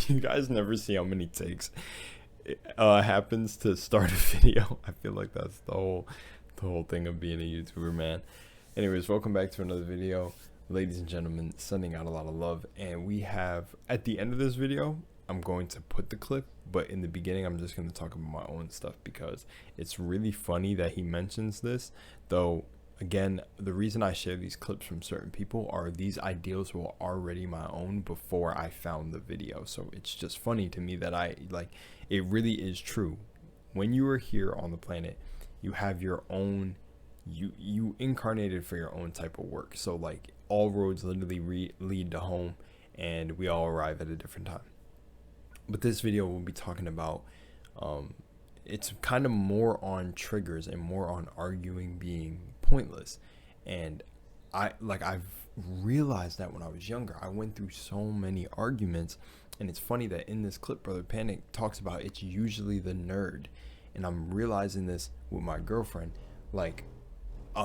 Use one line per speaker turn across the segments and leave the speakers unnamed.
You guys never see how many takes it happens to start a video. I feel like that's the whole thing of being a YouTuber, man. Anyways, welcome back to another video, ladies and gentlemen. Sending out a lot of love, and we have at the end of this video, I'm going to put the clip, but in the beginning, I'm just going to talk about my own stuff because it's really funny that he mentions this, though. Again, the reason I share these clips from certain people are these ideals were already my own before I found the video. So it's just funny to me that it really is true. When you are here on the planet, you have your own, you incarnated for your own type of work. So like all roads literally lead to home, and we all arrive at a different time. But this video will be talking about, it's kind of more on triggers and more on arguing being pointless. And I've realized that when I was younger, I went through so many arguments. And it's funny that in this clip, Brother Panic talks about it's usually the nerd. And I'm realizing this with my girlfriend.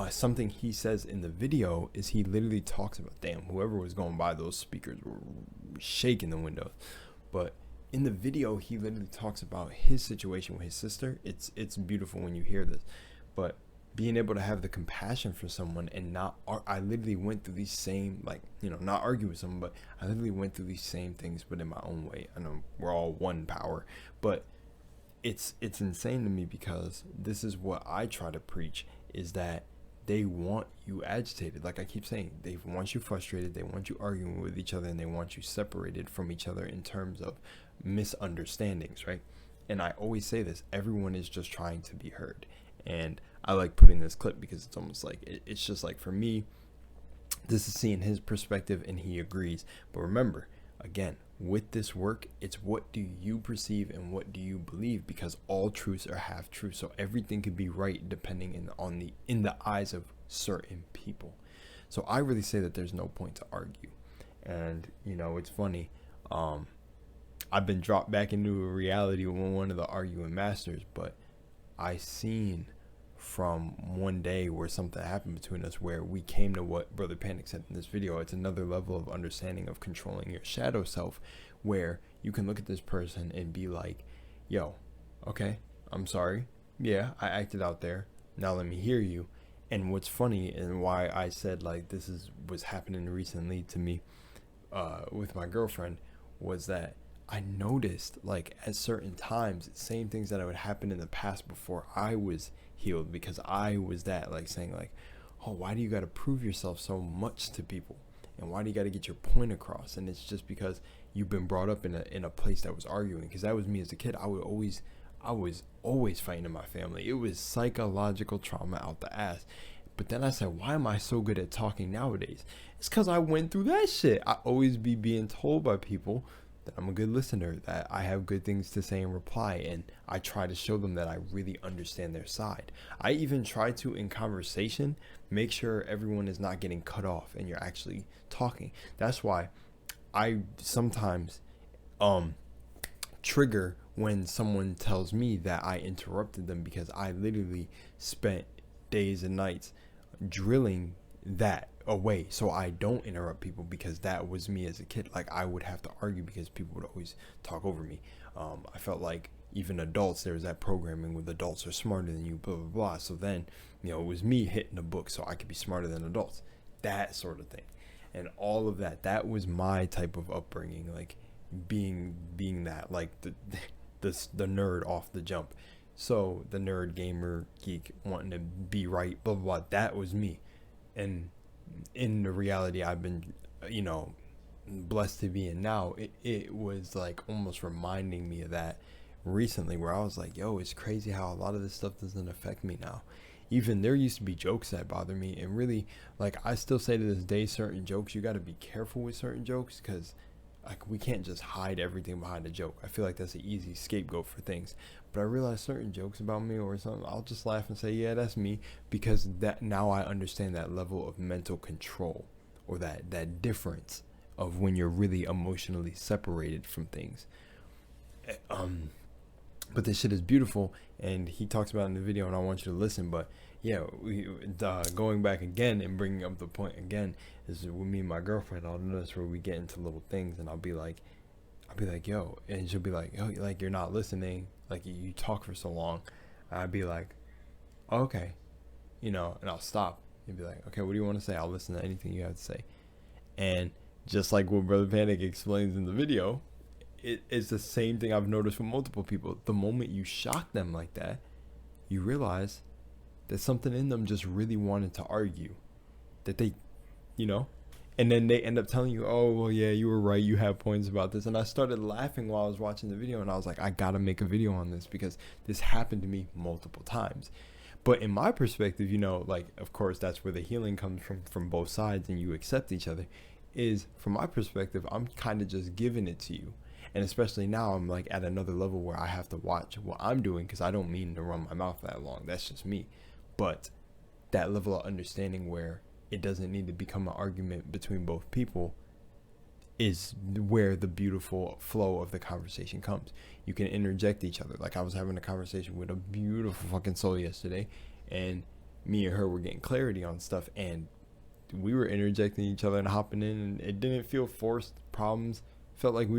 Something he says in the video is he literally talks about, damn, whoever was going by, those speakers were shaking the windows. But in the video, he literally talks about his situation with his sister. It's beautiful when you hear this, but being able to have the compassion for someone and not, I literally went through these same, not argue with someone, but I literally went through these same things, but in my own way. I know we're all one power, but it's insane to me because this is what I try to preach, is that they want you agitated. Like I keep saying, they want you frustrated, they want you arguing with each other, and they want you separated from each other in terms of misunderstandings, right? And I always say this, everyone is just trying to be heard. And I like putting this clip because it's almost like, it's just like, for me, this is seeing his perspective and he agrees. But remember, again, with this work, it's what do you perceive and what do you believe, because all truths are half truths. So everything could be right depending in the eyes of certain people. So I really say that there's no point to argue. And it's funny, I've been dropped back into a reality with one of the arguing masters, but I seen from one day where something happened between us where we came to what Brother Panic said in this video. It's another level of understanding of controlling your shadow self, where you can look at this person and be like, yo, okay, I'm sorry. Yeah, I acted out there. Now let me hear you. And what's funny and why I said was happening recently to me with my girlfriend was that I noticed at certain times, same things that would happen in the past before I was healed, because I was saying oh, why do you got to prove yourself so much to people? And why do you got to get your point across? And it's just because you've been brought up in a place that was arguing, because that was me as a kid. I was always fighting in my family. It was psychological trauma out the ass. But then I said, why am I so good at talking nowadays? It's because I went through that shit. I always be being told by people that I'm a good listener, that I have good things to say and reply, and I try to show them that I really understand their side. I even try to, in conversation, make sure everyone is not getting cut off and you're actually talking. That's why I sometimes trigger when someone tells me that I interrupted them, because I literally spent days and nights drilling that away so I don't interrupt people, because that was me as a kid. I would have to argue because people would always talk over me. I felt like even adults, there was that programming with adults are smarter than you, blah blah blah. So then it was me hitting the book so I could be smarter than adults, that sort of thing. And all of that was my type of upbringing, being that the nerd off the jump. So the nerd, gamer, geek, wanting to be right, blah blah blah, that was me. And in the reality I've been, blessed to be in now, it was almost reminding me of that recently, where I was like, yo, it's crazy how a lot of this stuff doesn't affect me now. Even there used to be jokes that bother me, and really, I still say to this day, certain jokes, you got to be careful with certain jokes, because we can't just hide everything behind a joke. I feel like that's an easy scapegoat for things. But I realize certain jokes about me or something, I'll just laugh and say, yeah, that's me, because that now I understand that level of mental control, or that difference of when you're really emotionally separated from things. But this shit is beautiful, and he talks about it in the video, and I want you to listen. But yeah, going back again and bringing up the point again is with me and my girlfriend. I'll notice where we get into little things, and I'll be like, I'll be like, yo, and she'll be like, yo, like you're not listening, like you talk for so long. I'd be like, okay, and I'll stop. You'd be like, okay, what do you want to say? I'll listen to anything you have to say. And just like what Brother Panic explains in the video, it's the same thing I've noticed with multiple people. The moment you shock them like that, you realize that something in them just really wanted to argue, that they, and then they end up telling you, oh, well, yeah, you were right, you have points about this. And I started laughing while I was watching the video, and I was like, I gotta make a video on this because this happened to me multiple times. But in my perspective, like, of course, that's where the healing comes from both sides, and you accept each other. Is from my perspective, I'm kind of just giving it to you. And especially now, I'm like at another level where I have to watch what I'm doing, because I don't mean to run my mouth that long. That's just me. But that level of understanding where it doesn't need to become an argument between both people is where the beautiful flow of the conversation comes. You can interject each other. Like I was having a conversation with a beautiful fucking soul yesterday, and me and her were getting clarity on stuff, and we were interjecting each other and hopping in, and it didn't feel forced. Problems felt like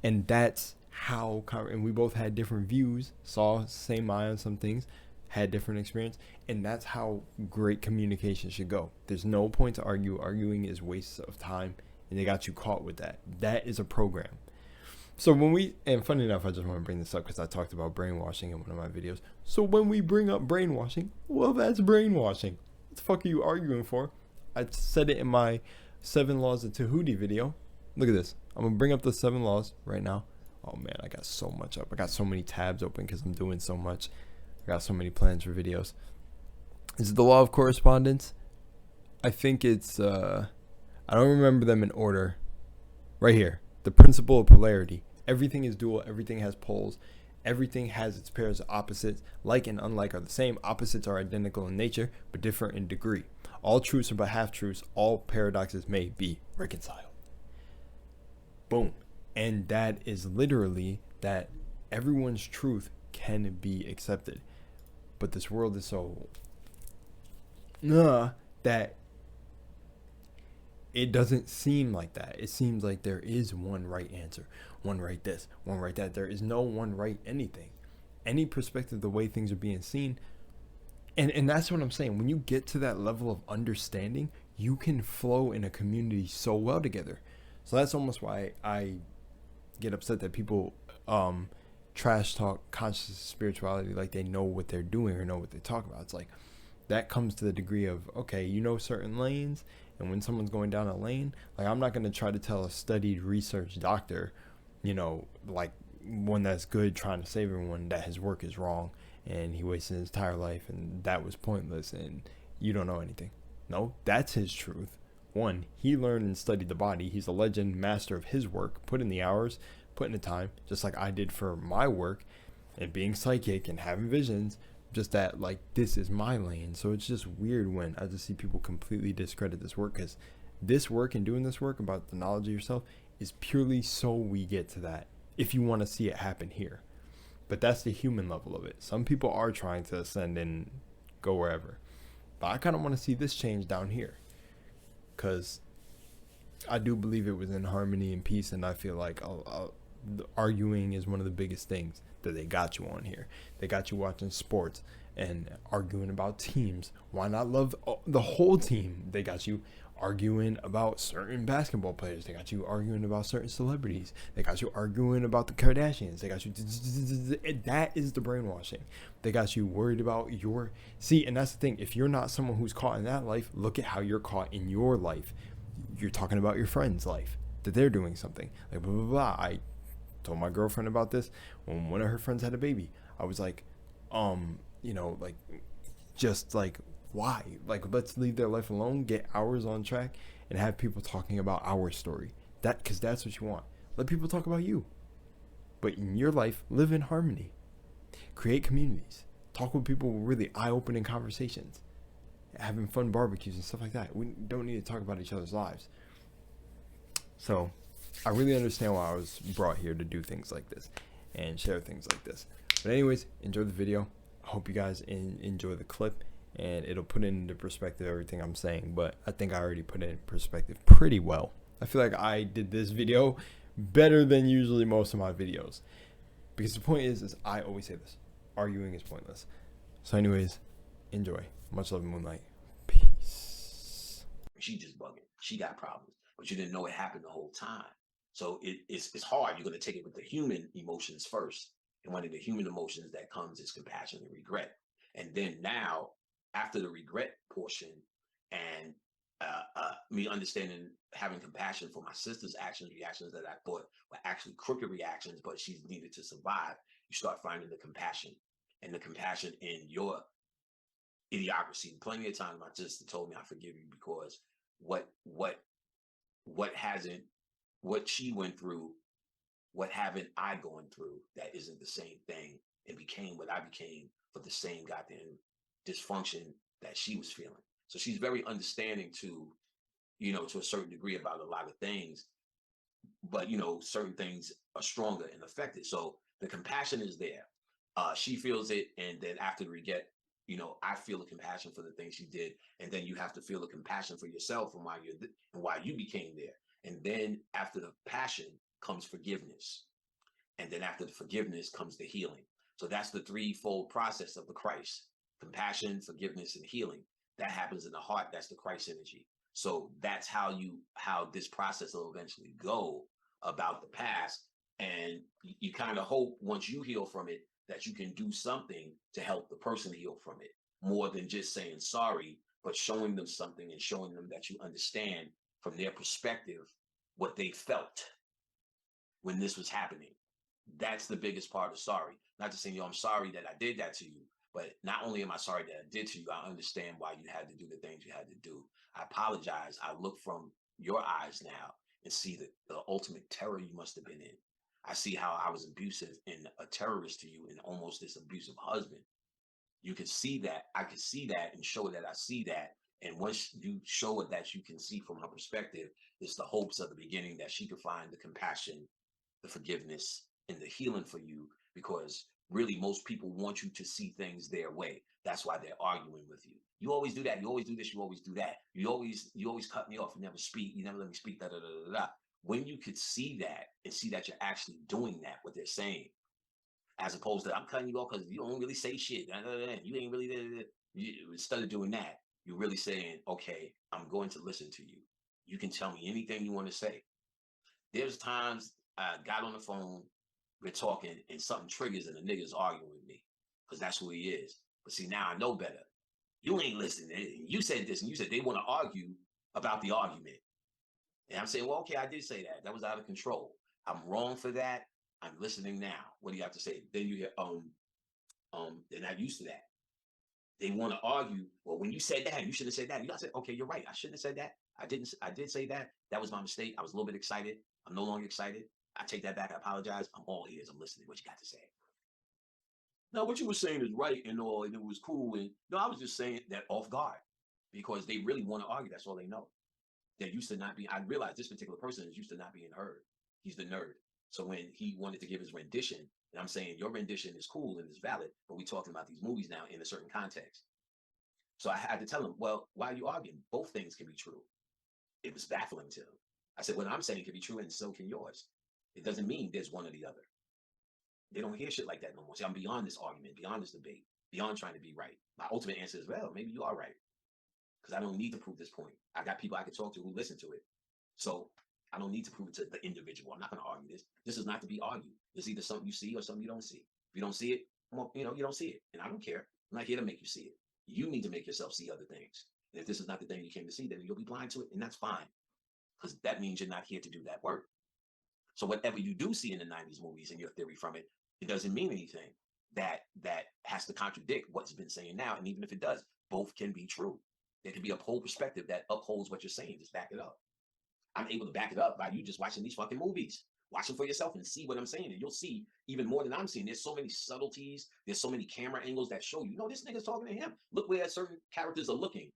and that's how, and we both had different views, saw same eye on some things, had different experience, and that's how great communication should go. There's no point to argue. Arguing is waste of time, and they got you caught with that. That is a program. So and funny enough, I just want to bring this up because I talked about brainwashing in one of my videos. So when we bring up brainwashing, well, that's brainwashing. What the fuck are you arguing for? I said it in my 7 Laws of Tahuti video. Look at this. I'm going to bring up the 7 laws right now. Oh man, I got so much up. I got so many tabs open because I'm doing so much. I got so many plans for videos. This is the law of correspondence. I think it's, I don't remember them in order. Right here. The principle of polarity. Everything is dual. Everything has poles. Everything has its pairs of opposites. Like and unlike are the same. Opposites are identical in nature, but different in degree. All truths are but half-truths. All paradoxes may be reconciled. Boom. And that is literally that everyone's truth can be accepted. But this world is so that it doesn't seem like that. It seems like there is one right answer, one right this, one right that. There is no one right anything. Any perspective, the way things are being seen. And that's what I'm saying. When you get to that level of understanding, you can flow in a community so well together. So that's almost why I get upset that people trash talk conscious spirituality like they know what they're doing or know what they talk about. It's like that comes to the degree of, okay, certain lanes, and when someone's going down a lane, like I'm not going to try to tell a studied research doctor, like one that's good trying to save everyone, that his work is wrong and he wasted his entire life and that was pointless and you don't know anything. No, that's his truth. One, he learned and studied the body. He's a legend, master of his work, put in the hours, put in the time, just like I did for my work and being psychic and having visions, just that like this is my lane. So it's just weird when I just see people completely discredit this work, because this work and doing this work about the knowledge of yourself is purely so we get to that, if you want to see it happen here. But that's the human level of it. Some people are trying to ascend and go wherever, but I kind of want to see this change down here, because I do believe it was in harmony and peace, and I feel like arguing is one of the biggest things that they got you on here. They got you watching sports and arguing about teams. Why not love the whole team? They got you arguing about certain basketball players. They got you arguing about certain celebrities. They got you arguing about the Kardashians. They got you. That is the brainwashing. They got you worried about your. See, and that's the thing. If you're not someone who's caught in that life, look at how you're caught in your life. You're talking about your friend's life, that they're doing something. Like, blah, blah, blah. I told my girlfriend about this when one of her friends had a baby. I was like, like, just like, why? Like, let's leave their life alone, get ours on track, and have people talking about our story. Because that's what you want. Let people talk about you. But in your life, live in harmony. Create communities. Talk with people with really eye-opening conversations. Having fun barbecues and stuff like that. We don't need to talk about each other's lives. So, I really understand why I was brought here to do things like this and share things like this. But anyways, enjoy the video. I hope you guys enjoy the clip, and it'll put into perspective everything I'm saying. But I think I already put it in perspective pretty well. I feel like I did this video better than usually most of my videos. Because the point is I always say this: arguing is pointless. So, anyways, enjoy. Much love, Moonlight. Peace.
She just bugging. She got problems, but you didn't know it happened the whole time. So it's hard. You're going to take it with the human emotions first. And one of the human emotions that comes is compassion and regret. And then now, after the regret portion and me understanding, having compassion for my sister's reactions that I thought were actually crooked reactions, but she needed to survive, you start finding the compassion and the compassion in your idiocracy. Plenty of times my sister told me, I forgive you because what what what hasn't what she went through, what haven't I gone through that isn't the same thing, and became what I became for the same goddamn dysfunction that she was feeling. So she's very understanding to a certain degree about a lot of things, but certain things are stronger and affected. So the compassion is there. She feels it, and then after the regret, I feel the compassion for the things she did, and then you have to feel the compassion for yourself and why you became there. And then after the passion comes forgiveness, and then after the forgiveness comes the healing. So that's the threefold process of the Christ: compassion, forgiveness, and healing. That happens in the heart. That's the Christ energy. So that's how this process will eventually go about the past. And you kind of hope once you heal from it that you can do something to help the person heal from it, more than just saying sorry, but showing them something and showing them that you understand from their perspective what they felt when this was happening. That's the biggest part of sorry. Not just saying, I'm sorry that I did that to you, but not only am I sorry that I did to you, I understand why you had to do the things you had to do. I apologize. I look from your eyes now and see the ultimate terror you must have been in. I see how I was abusive and a terrorist to you and almost this abusive husband. You can see that. I can see that and show that I see that. And once you show it that you can see from her perspective, it's the hopes of the beginning that she could find the compassion, the forgiveness, and the healing for you, because really most people want you to see things their way. That's why they're arguing with you. You always do that. You always do this. You always do that. You always cut me off. You never speak. You never let me speak. Da da da da da. When you could see that and see that you're actually doing that, what they're saying, as opposed to I'm cutting you off because you don't really say shit. You ain't really. Instead of doing that, you're really saying, okay, I'm going to listen to you. You can tell me anything you want to say. There's times I got on the phone, we're talking, and something triggers and the nigga's arguing with me because that's who he is. But see, now I know better. You ain't listening. You said this, and you said they want to argue about the argument. And I'm saying, well, okay, I did say that. That was out of control. I'm wrong for that. I'm listening now. What do you have to say? Then you hear, they're not used to that. They want to argue. Well, when you said that, you should have said that. You gotta say, okay, you're right. I shouldn't have said that. I didn't. I did say that. That was my mistake. I was a little bit excited. I'm no longer excited. I take that back. I apologize. I'm all ears. I'm listening. What you got to say? No, what you were saying is right and all, and it was cool. And no, I was just saying that off guard because they really want to argue. That's all they know. They're used to not being. I realized this particular person is used to not being heard. He's the nerd. So when he wanted to give his rendition, and I'm saying your rendition is cool and is valid, but we're talking about these movies now in a certain context. So I had to tell him, well, why are you arguing? Both things can be true. It was baffling to him. I said, what I'm saying can be true and so can yours. It doesn't mean there's one or the other. They don't hear shit like that no more. See, I'm beyond this argument, beyond this debate, beyond trying to be right. My ultimate answer is, well, maybe you are right. Because I don't need to prove this point. I got people I can talk to who listen to it. So I don't need to prove it to the individual. I'm not going to argue this. This is not to be argued. It's either something you see or something you don't see. If you don't see it, well, you don't see it. And I don't care. I'm not here to make you see it. You need to make yourself see other things. And if this is not the thing you came to see, then you'll be blind to it. And that's fine. Because that means you're not here to do that work. So whatever you do see in the 90s movies and your theory from it, it doesn't mean anything that has to contradict what's been saying now. And even if it does, both can be true. There can be a whole perspective that upholds what you're saying. Just back it up. I'm able to back it up by you just watching these fucking movies. Watch them for yourself and see what I'm saying. And you'll see even more than I'm seeing. There's so many subtleties. There's so many camera angles that show you, this nigga's talking to him. Look where certain characters are looking.